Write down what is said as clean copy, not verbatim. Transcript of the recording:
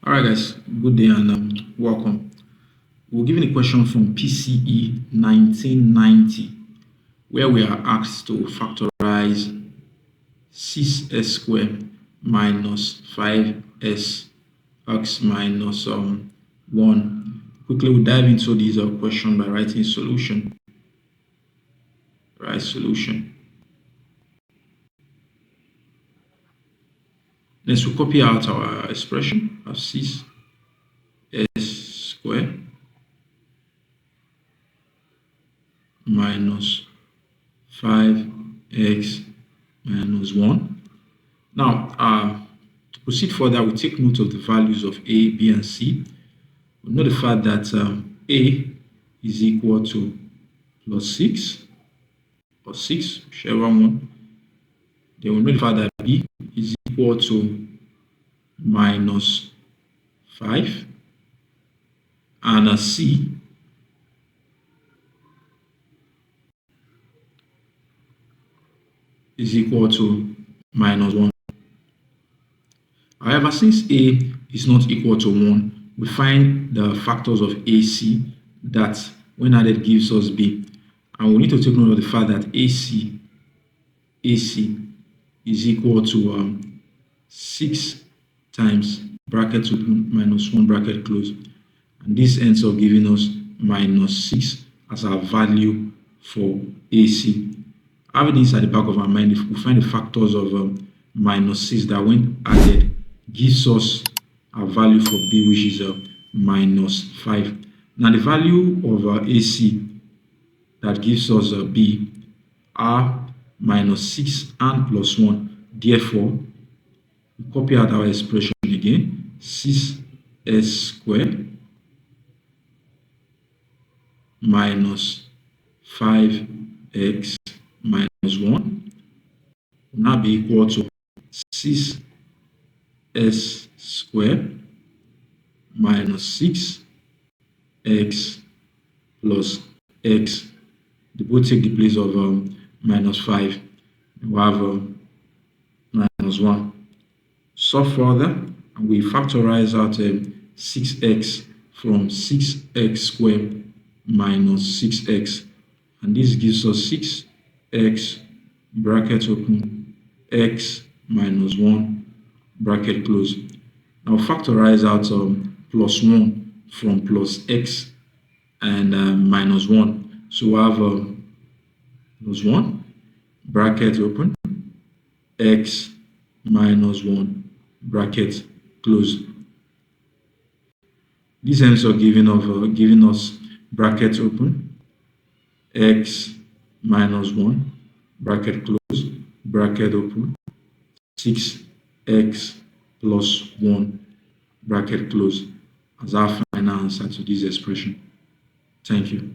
All right, guys, good day and welcome. We're given a question from PCE 1990 where we are asked to factorize 6s squared minus 5s x minus 1. Quickly, we'll dive into this question by writing solution. Write solution. Next, we'll copy out our expression of 6s squared minus 5x minus 1. Now, to proceed further, we take note of the values of a, b, and c. We know the fact that a is equal to plus 6 or 6, whichever one. Then we know the fact that b is equal to minus 5, and c is equal to minus 1. However, since a is not equal to 1, we find the factors of ac that when added gives us b. And we need to take note of the fact that ac is equal to 6 times bracket open minus 1 bracket close. And this ends up giving us minus 6 as our value for ac. Having this at the back of our mind, if we find the factors of minus 6 that when added gives us a value for b, which is minus 5. Now the value of ac that gives us b are minus 6 and plus 1. Therefore, we copy out our expression again, 6s squared minus 5x minus 1 will now be equal to 6s squared minus 6x plus x. They both take the place of minus 5. We have minus 1. Solve further, and we factorize out 6x from 6x squared minus 6x. And this gives us 6x bracket open x minus 1 bracket close. Now factorize out plus 1 from plus x and minus 1. So we have plus 1 bracket open x minus 1 bracket close. This ends up giving us bracket open x minus 1 bracket close bracket open 6x plus 1 bracket close as our final answer to this expression. Thank you.